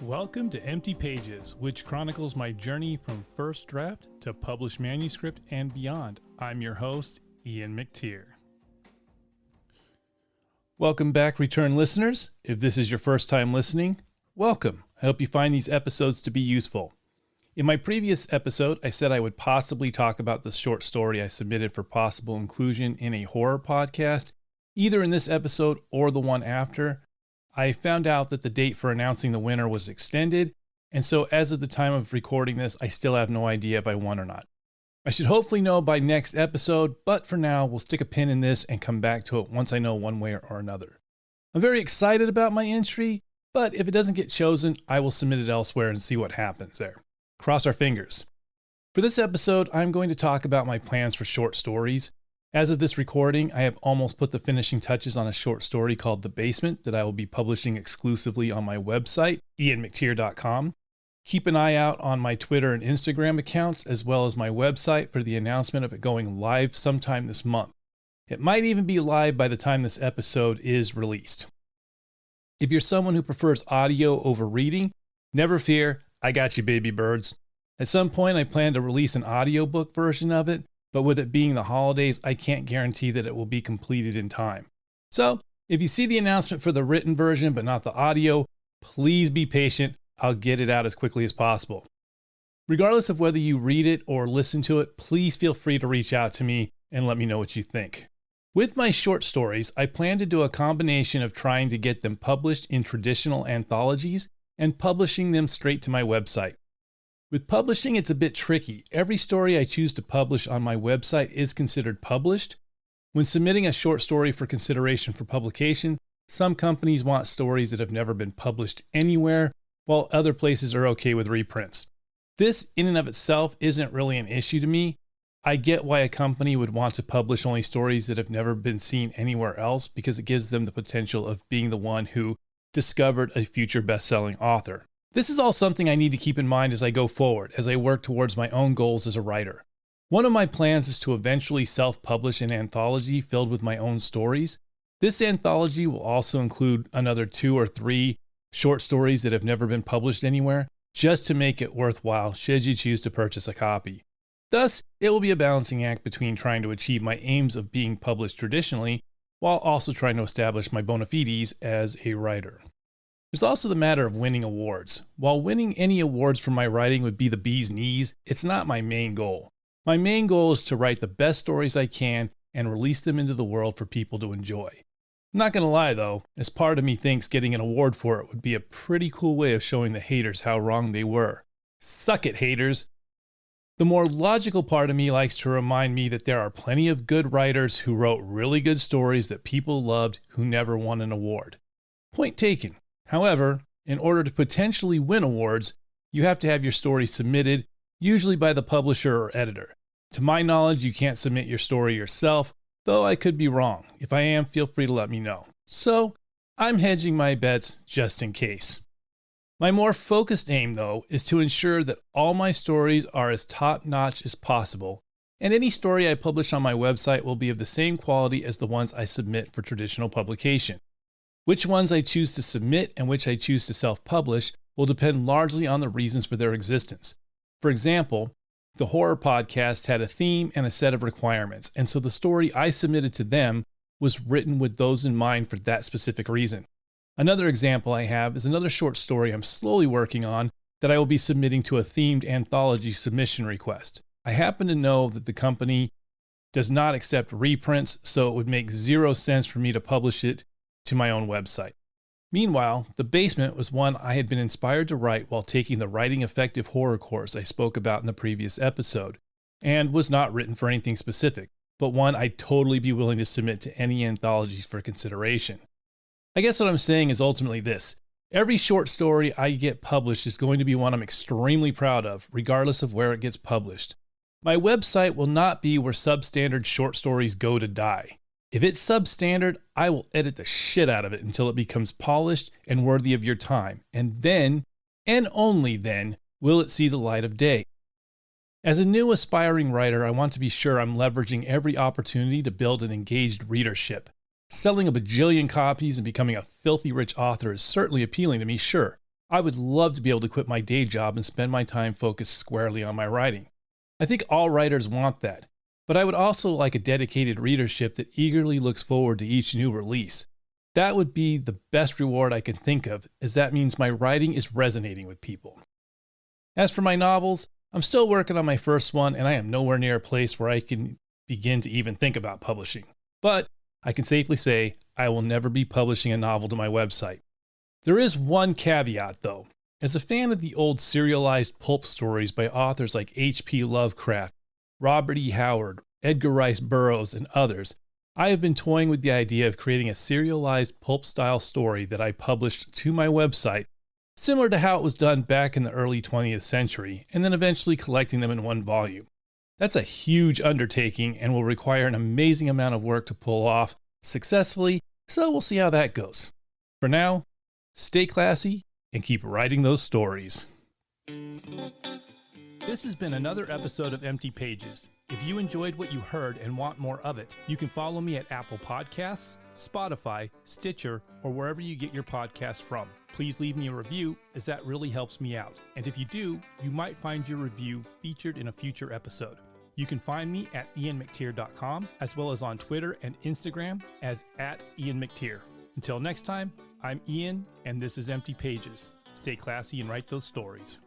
Welcome to Empty Pages, which chronicles my journey from first draft to published manuscript and beyond. I'm your host, Ian MacTire. Welcome back, return listeners. If this is your first time listening, welcome. I hope you find these episodes to be useful. In my previous episode, I said I would possibly talk about the short story I submitted for possible inclusion in a horror podcast, either in this episode or the one after. I found out that the date for announcing the winner was extended, and so as of the time of recording this, I still have no idea if I won or not. I should hopefully know by next episode, but for now, we'll stick a pin in this and come back to it once I know one way or another. I'm very excited about my entry, but if it doesn't get chosen, I will submit it elsewhere and see what happens there. Cross our fingers. For this episode, I'm going to talk about my plans for short stories. As of this recording, I have almost put the finishing touches on a short story called The Basement that I will be publishing exclusively on my website, ianmactire.com. Keep an eye out on my Twitter and Instagram accounts, as well as my website for the announcement of it going live sometime this month. It might even be live by the time this episode is released. If you're someone who prefers audio over reading, never fear, I got you, baby birds. At some point, I plan to release an audiobook version of it, but with it being the holidays, I can't guarantee that it will be completed in time. So, if you see the announcement for the written version but not the audio, please be patient. I'll get it out as quickly as possible. Regardless of whether you read it or listen to it, please feel free to reach out to me and let me know what you think. With my short stories, I plan to do a combination of trying to get them published in traditional anthologies and publishing them straight to my website. With publishing, it's a bit tricky. Every story I choose to publish on my website is considered published. When submitting a short story for consideration for publication, some companies want stories that have never been published anywhere, while other places are okay with reprints. This, in and of itself, isn't really an issue to me. I get why a company would want to publish only stories that have never been seen anywhere else because it gives them the potential of being the one who discovered a future best-selling author. This is all something I need to keep in mind as I go forward, as I work towards my own goals as a writer. One of my plans is to eventually self-publish an anthology filled with my own stories. This anthology will also include another 2 or 3 short stories that have never been published anywhere, just to make it worthwhile should you choose to purchase a copy. Thus, it will be a balancing act between trying to achieve my aims of being published traditionally, while also trying to establish my bona fides as a writer. There's also the matter of winning awards. While winning any awards for my writing would be the bee's knees, it's not my main goal. My main goal is to write the best stories I can and release them into the world for people to enjoy. I'm not going to lie though, as part of me thinks getting an award for it would be a pretty cool way of showing the haters how wrong they were. Suck it, haters! The more logical part of me likes to remind me that there are plenty of good writers who wrote really good stories that people loved who never won an award. Point taken. However, in order to potentially win awards, you have to have your story submitted, usually by the publisher or editor. To my knowledge, you can't submit your story yourself, though I could be wrong. If I am, feel free to let me know. So, I'm hedging my bets just in case. My more focused aim, though, is to ensure that all my stories are as top-notch as possible, and any story I publish on my website will be of the same quality as the ones I submit for traditional publication. Which ones I choose to submit and which I choose to self-publish will depend largely on the reasons for their existence. For example, the horror podcast had a theme and a set of requirements, and so the story I submitted to them was written with those in mind for that specific reason. Another example I have is another short story I'm slowly working on that I will be submitting to a themed anthology submission request. I happen to know that the company does not accept reprints, so it would make zero sense for me to publish it to my own website. Meanwhile, The Basement was one I had been inspired to write while taking the Writing Effective Horror course I spoke about in the previous episode, and was not written for anything specific, but one I'd totally be willing to submit to any anthologies for consideration. I guess what I'm saying is ultimately this. Every short story I get published is going to be one I'm extremely proud of, regardless of where it gets published. My website will not be where substandard short stories go to die. If it's substandard, I will edit the shit out of it until it becomes polished and worthy of your time, and then, and only then, will it see the light of day. As a new aspiring writer, I want to be sure I'm leveraging every opportunity to build an engaged readership. Selling a bajillion copies and becoming a filthy rich author is certainly appealing to me, sure, I would love to be able to quit my day job and spend my time focused squarely on my writing. I think all writers want that, but I would also like a dedicated readership that eagerly looks forward to each new release. That would be the best reward I can think of, as that means my writing is resonating with people. As for my novels, I'm still working on my first one, and I am nowhere near a place where I can begin to even think about publishing. But I can safely say I will never be publishing a novel to my website. There is one caveat, though. As a fan of the old serialized pulp stories by authors like H.P. Lovecraft, Robert E. Howard, Edgar Rice Burroughs, and others, I have been toying with the idea of creating a serialized pulp-style story that I published to my website, similar to how it was done back in the early 20th century, and then eventually collecting them in one volume. That's a huge undertaking and will require an amazing amount of work to pull off successfully, so we'll see how that goes. For now, stay classy and keep writing those stories. This has been another episode of Empty Pages. If you enjoyed what you heard and want more of it, you can follow me at Apple Podcasts, Spotify, Stitcher, or wherever you get your podcasts from. Please leave me a review, as that really helps me out. And if you do, you might find your review featured in a future episode. You can find me at ianmactire.com, as well as on Twitter and Instagram as @IanMacTire. Until next time, I'm Ian, and this is Empty Pages. Stay classy and write those stories.